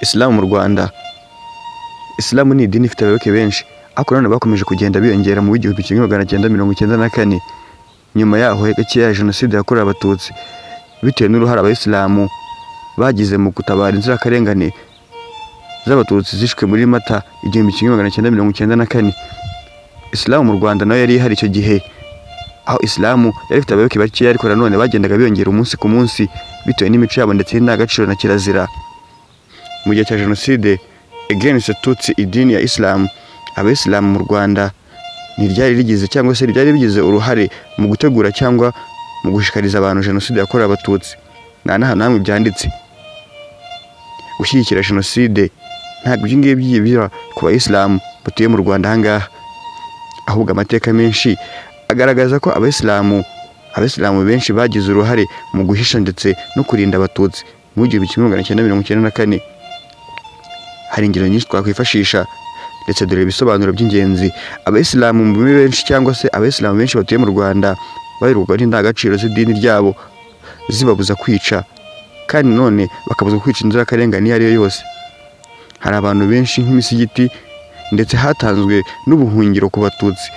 Islam mu Rwanda. Islam ni idini ifite abayoboke benshi, ariko none bakomeje kugenda biyongera mu 1994 nyuma yaho gake ya jenoside yakorewe abatutsi, bitewe n'uruhare abayisilamu bagize mu gutabara inzirakarengane z'abatutsi zishwe muri Mata 1994. Islam mu Rwanda nayo yari ihari icyo gihe, aho Islam yari ifite abayoboke bake, ariko nanone bagendaga biyongera umunsi ku munsi bitewe n'imico yabo ndetse n'indangagaciro na kirazira. Mu gihe cya jenoside against Tutsi, idini ya Islam, abayisilamu mu Rwanda ntiryari rigize cyangwa se ryari bigize uruhare mu gutegura cyangwa mu gushikariza abantu jenoside yakorewe abatutsi. Nta namwe byanditse gushyigikira jenoside, ntabwo ibyo ngibyo biba ku bayisilamu batuye mu Rwanda ahangaha, ahubwo amateka menshi agaragaza ko abayisilamu benshi bagize uruhare mu guhisha ndetse no kurinda abatutsi mu 1994. Hari ingero nyinshi twakwifashisha ndetse dore ibisobanuro by'ingenzi. Abayisilamu benshi cyangwa se abayisilamu benshi batuye mu Rwanda baheruka n'indangagaciro z'idini ryabo zibabuza kwica, kandi none bakabuza kwica inzirakarengane iyo ari yo yose. Hari abantu benshi nk'imisigiti, ndetse hatanzwe n'ubuhungiro ku batutsi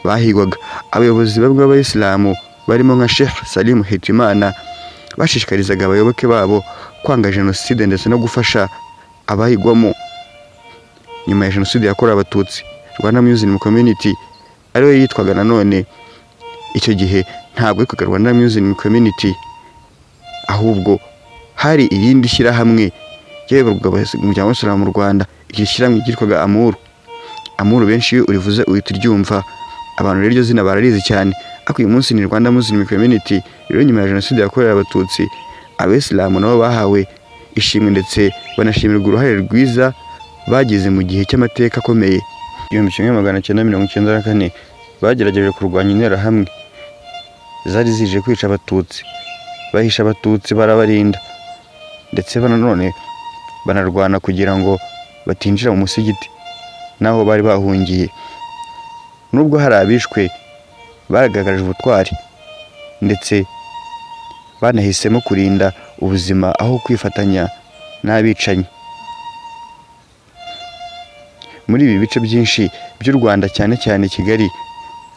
bahigwaga. Abayobozi bamwe b'abayisilamu barimo nka Sheikh Salim Hitimana bashishikarizaga abayoboke babo kwanga jenoside ndetse no gufasha abahigwamo. Nyuma ya jenoside yakorewe abatutsi, Rwanda Muslim Community ariyo yitwaga nanone icyo gihe ntabwo yitwaga Rwanda Muslim Community, ahubwo hari irindi shyirahamwe ryayoborwaga umuryango w'Abasilamu mu Rwanda. Iki shyirahamwe ryitwaga Amuru benshi iyo urivuze uhita uryumva, abantu rero iryo zina bararizi cyane. Ariko uyu munsi ni Rwanda Muslim Community. Rero nyuma ya jenoside yakorewe abatutsi, abayisilamu nabo bahawe ishimwe ndetse banashimirwa uruhare rwiza bagize mu gihe cy'amateka akomeye. 1994 bagerageje kurwanya interahamwe zari zije kwica abatutsi, bahisha abatutsi barabarinda, ndetse nanone banarwana kugira ngo batinjira mu musigiti naho bari bahungiye. Nubwo hari abishwe, baragaragaje ubutwari ndetse banahisemo kurinda ubuzima aho kwifatanya n'abicanyi. Muri ibi bice byinshi by'u Rwanda, cyane cyane Kigali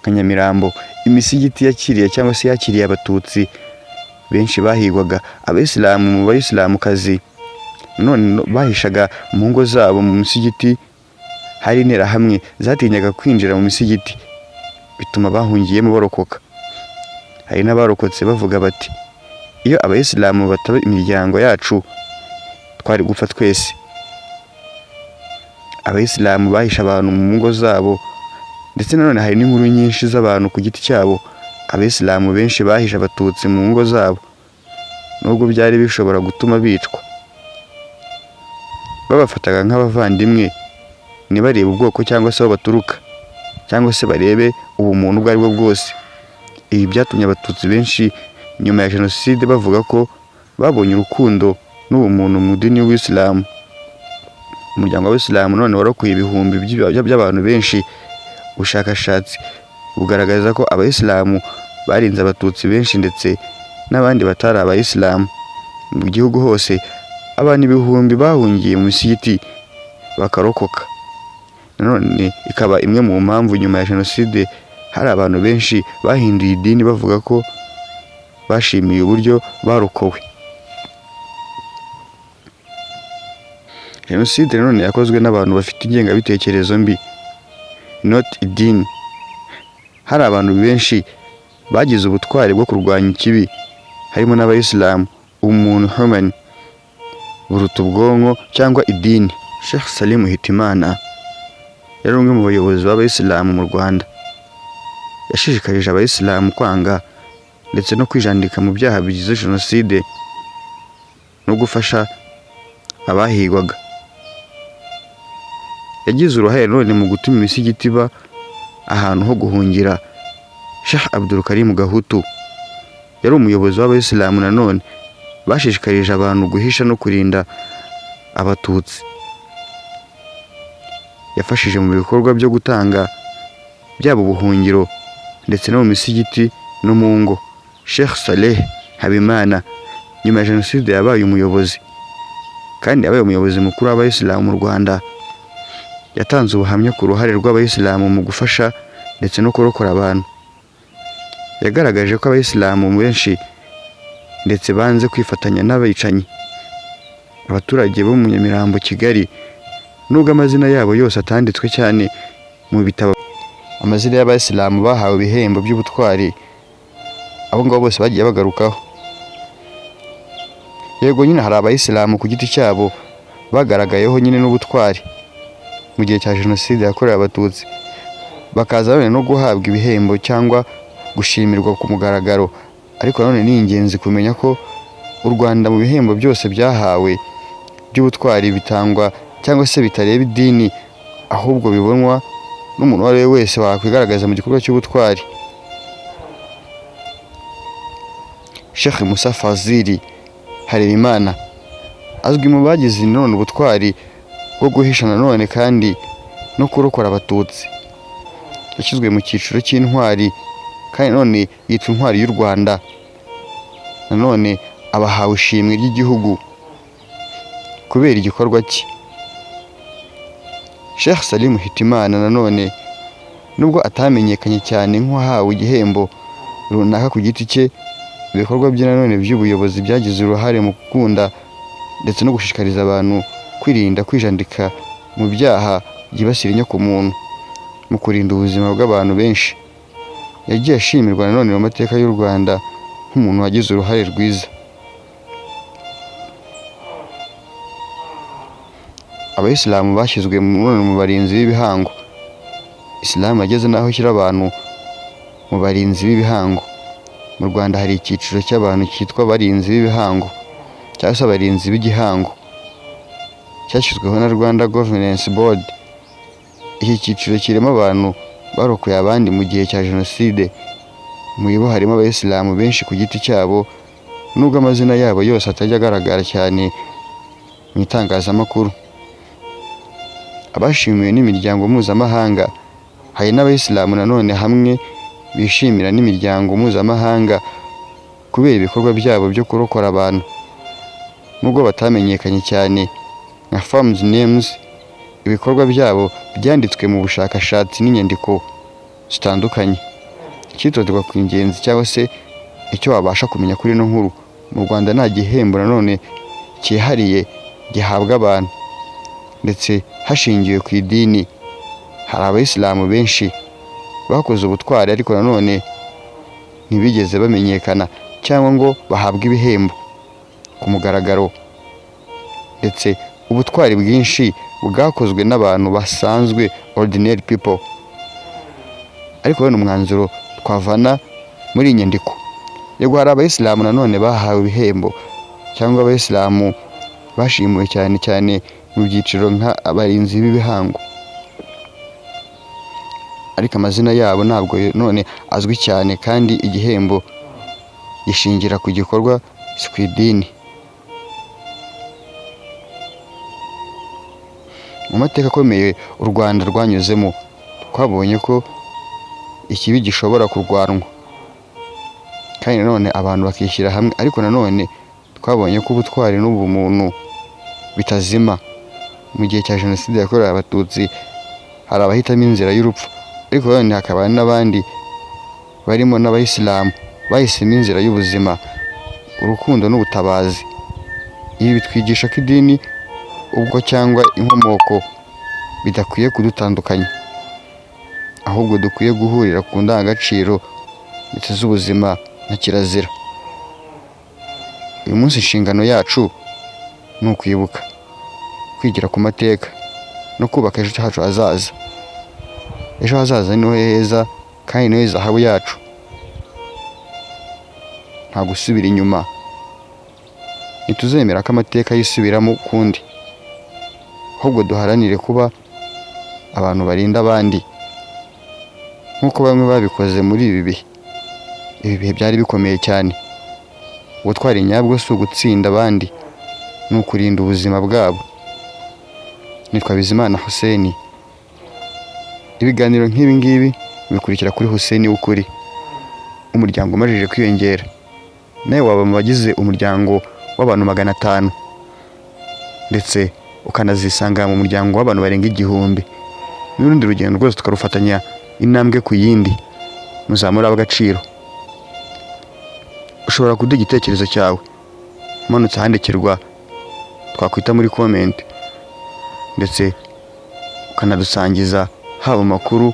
nka Nyamirambo, imisigiti yakiriye cyangwa se yakiriye abatutsi benshi bahigwaga. Abayisilamu mu bayisilamukazi none bahishaga mu ngo zabo mu misigiti. Hari interahamwe zatinyaga kwinjira mu misigiti, bituma bahungiyemo barokoka. Hari n'abarokotse bavuga bati, iyo abayisilamu bataba imiryango yacu twari gupfa twese. Abayisilamu bahisha abantu mu ngo zabo, ndetse nanone hari n'inkuru nyinshi z'abantu ku giti cyabo. Abayisilamu benshi bahisha abatutsi mu ngo zabo, nubwo byari bishobora gutuma bicwa. Babafataga nk'abavandimwe, ntibarebe ubwoko cyangwa se aho baturuka, cyangwa se barebe ubumuntu ubwo ari bwo bwose. Ibi byatumye abatutsi benshi nyuma ya jenoside bavuga ko babonye urukundo n'ubumuntu mu dini y'Isilamu. Umuryango w'Abasilamu none warokoye ibihumbi by'abantu benshi. Ubushakashatsi bugaragaza ko abayisilamu barinze abatutsi benshi ndetse n'abandi batari abayisilamu. Mu gihugu hose abantu ibihumbi bahungiye mu misigiti bakarokoka. Nanone ikaba imwe mu mpamvu nyuma ya jenoside hari abantu benshi bahinduye idini bavuga ko bashimiye uburyo barokowe. Jenoside none yakozwe n'abantu bafite ingengabitekerezo mbi, not idini. Hari abantu benshi bagize ubutwari bwo kurwanya ikibi, harimo n'abayisilamu. Umuntu human buruta ubwonko cyangwa idini. Sheikh Salim Hitimana yari umwe mu bayobozi b'abayisilamu mu Rwanda. Yashishikarije abayisilamu kwanga ndetse no kwijandika mu byaha bigize jenoside no gufasha abahigwaga. Yagize uruhare none mu gutuma imisigiti iba ahantu ho guhungira. Sheikh Abdul Karim Gahutu yari umuyobozi w'abayisilamu nanone bashishikarije abantu guhisha no kurinda abatutsi. Yafashije mu bikorwa byo gutanga byabo ubuhungiro ndetse no mu misigiti no mu ngo. Sheikh Saleh Habimana nyuma ya jenoside yabaye umuyobozi kandi abaye umuyobozi mukuru w'abayisilamu mu Rwanda. Yatanze ubuhamya ku ruhare rw'abayisilamu mu gufasha ndetse no kurokora abantu. Yagaragaje ko abayisilamu benshi ndetse banze kwifatanya n'abicanyi. Abaturage bo mu Nyamirambo, Kigali, nubwo amazina yabo yose atanditswe cyane mu bitabo, amazina y'abayisilamu bahawe ibihembo by'ubutwari, abo ngabo bose bagiye bagarukaho. Yego nyine hari abayisilamu ku giti cyabo bagaragayeho nyine n'ubutwari mu gihe cya Jenoside yakorewe Abatutsi, bakaza none no guhabwa ibihembo cyangwa gushimirwa ku mugaragaro. Ariko none ni ingenzi kumenya ko u Rwanda mu bihembo byose byahawe by'ubutwari bitangwa cyangwa se bitareba idini, ahubwo bibonwa n'umuntu uwo ari we wese wakwigaragaza mu gikorwa cy'ubutwari. Sheikh Musa Fazil Harerimana azwi mu bagize none ubutwari bwo guhisha nanone kandi no kurokora Abatutsi. Yashyizwe mu cyiciro cy'intwari kandi none yitwa intwari y'u Rwanda. Nanone abahawe ishimwe ry'igihugu kubera igikorwa cye. Sheikh Salim Hitimana nanone nubwo atamenyekanye cyane nk'uwahawe igihembo runaka ku giti cye, ibikorwa bye nanone by'ubuyobozi byagize uruhare mu gukunda ndetse no gushishikariza abantu kwirinda kwijandika mu byaha byibasira inyokomuntu mu kurinda ubuzima bw'abantu benshi. Yagiye ashimirwa nanone mu mateka y'u Rwanda nk'umuntu wagize uruhare rwiza. Abayisilamu bashyizwe mu barinzi b'ibihango. Isilamu yageze n'aho ishyira abantu mu barinzi b'ibihango. Mu Rwanda hari icyiciro cy'abantu cyitwa abarinzi b'ibihango cyangwa se abarinzi b'igihango, cyashyizweho na Rwanda Governance Board. Iki cyiciro kirimo abantu barokoye abandi mu gihe cya Jenoside. Muri bo harimo abayisilamu benshi ku giti cyabo, nubwo amazina yabo yose atajya agaragara cyane mu itangazamakuru. Abashimiwe n'imiryango mpuzamahanga. Hari n'abayisilamu nanone hamwe bishimira n'imiryango mpuzamahanga kubera ibikorwa byabo byo kurokora abantu, nubwo batamenyekanye cyane nka Farms Names. Ibikorwa byabo byanditswe mu bushakashatsi n'inyandiko zitandukanye. Icyitondwa ku ingenzi cyangwa se icyo wabasha kumenya kuri ino nkuru: mu Rwanda nta gihembo nanone cyihariye gihabwa abantu ndetse hashingiwe ku idini. Hari abayisilamu benshi bakoze ubutwari ariko nanone ntibigeze bamenyekana cyangwa ngo bahabwe ibihembo ku mugaragaro, ndetse ubutwari bwinshi bwakozwe n'abantu basanzwe, ordinary people. Ariko hano umwanzuro twavana muri iyi nyandiko: yego hari abayisilamu nanone bahawe ibihembo cyangwa abayisilamu bashimiwe cyane cyane mu byiciro nk'abarinzi b'ibihango, ariko amazina yabo ntabwo none azwi cyane kandi igihembo gishingira ku gikorwa, si ku idini. Mu mateka akomeye u Rwanda rwanyuzemo, twabonye ko ikibi gishobora kurwanwa kandi nanone abantu bakishyira hamwe, ariko nanone twabonye ko ubutwari n'ubumuntu bitazima. Mu gihe cya Jenoside yakorewe Abatutsi hari abahitamo inzira y'urupfu, ariko nanone hakaba n'abandi barimo n'abayisilamu bahisemo inzira y'ubuzima, urukundo n'ubutabazi. Ibi bitwigisha ko idini ubwo cyangwa inkomoko bidakwiye kudutandukanya, ahubwo dukwiye guhurira ku ndangagaciro ndetse z'ubuzima na kirazira. Uyu munsi inshingano yacu ni ukwibuka, kwigira ku mateka no kubaka ejo hacu hazaza. Ejo hazaza niho heza kandi niho zahabu yacu. Nta gusubira inyuma. Ntituzemera ko amateka yisubiramo ukundi, ahubwo duharanire kuba abantu barinda abandi nk'uko bamwe babikoze muri ibi bihe. Ibi bihe byari bikomeye cyane. Ubutwari nyabwo si ugutsinda abandi, ni ukurinda ubuzima bwabo. Nitwa Bizimana Hussein. Ibiganiro nk'ibi ngibi bikurikira kuri Hussein w'ukuri. Umuryango umajije kwiyongera, nawe waba mu bagize umuryango w'abantu 500. ndetse ukanazisanga mu muryango w'abantu barenga 1000 n'urundi rugendo rwose tukarufatanya intambwe ku yindi muzamura ab'agaciro. Ushobora kuduha igitekerezo cyawe umanutse ahandikirwa twakwita muri comment, ndetse ukanadusangiza haba amakuru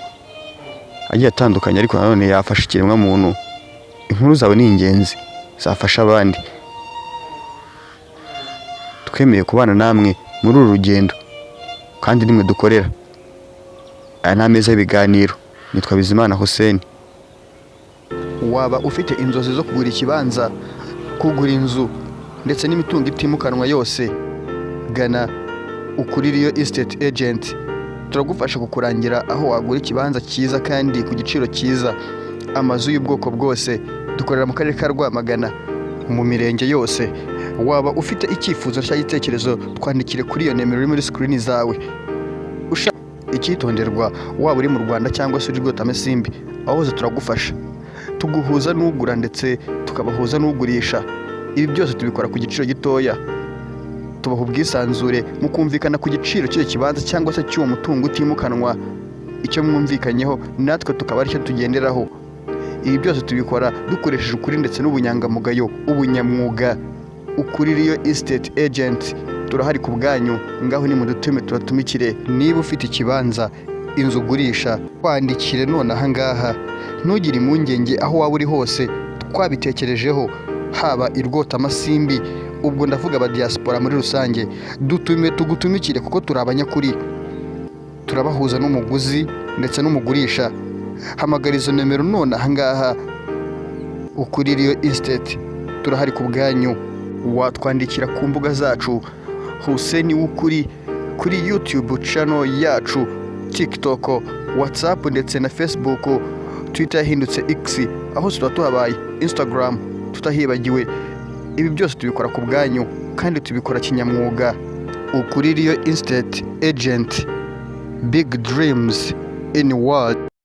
agiye atandukanye ariko nanone yafasha ikiremwa muntu. Inkuru zawe ni ingenzi, zafasha abandi. Twemeye kubana namwe muri uru rugendo kandi nimwe dukorera. Aya ni ameza y'ibiganiro. Nitwa Bizimana Hussein. Waba ufite inzozi zo kugura ikibanza, kugura inzu ndetse n'imitungo itimukanwa yose, gana Ukuririyo Estate Agent. Turagufasha kukurangira aho wagura ikibanza cyiza kandi ku giciro cyiza. Amazu y'ubwoko bwose, dukorera mu karere ka Rwamagana mu mirenge yose. Waba ufite icyifuzo cyangwa igitekerezo, twandikire kuri iyo nimero iri muri screen zawe. Icyitonderwa, waba uri mu Rwanda cyangwa se uri Rwotamasimbi, aho hose turagufasha. Tuguhuza n'ugura ndetse tukabahuza n'ugurisha. Ibi byose tubikora ku giciro gitoya. Tubaha ubwisanzure mu kumvikana ku giciro cy'icyo kibanza cyangwa se cy'uwo mutungo utimukanwa. Icyo mwumvikanyeho natwe tukaba aricyo tugenderaho. Ibi byose tubikora dukoresheje ukuri ndetse n'ubunyangamugayo, ubunyamwuga. Ukuririyo Estate Agent, turahari ku bwanyu. Ngaho ni mudutume tubatumikire. Niba ufite ikibanza, inzu ugurisha, kwandikire none aha ngaha. Ntugire impungenge aho waba uri hose, twabitekerejeho. Haba i Rwotamasimbi, ubwo ndavuga aba diaspora muri rusange, tugutumikire kuko turi abanyakuri. Turabahuza n'umuguzi ndetse n'umugurisha. Hamagara izo nimero none aha ngaha. Ukuririyo Estate, turahari ku bwanyu. Watwandikira ku mbuga zacu Hussein w'ukuri kuri YouTube channel yacu, TikTok, WhatsApp ndetse na Facebook. Twitter yahindutse X, aho tuba tuhabaye, Instagram tutahibagiwe. Ibi byose tubikora ku bwanyu kandi tubikora kinyamwuga. Ukuririyo Estate Agent, big dreams in world.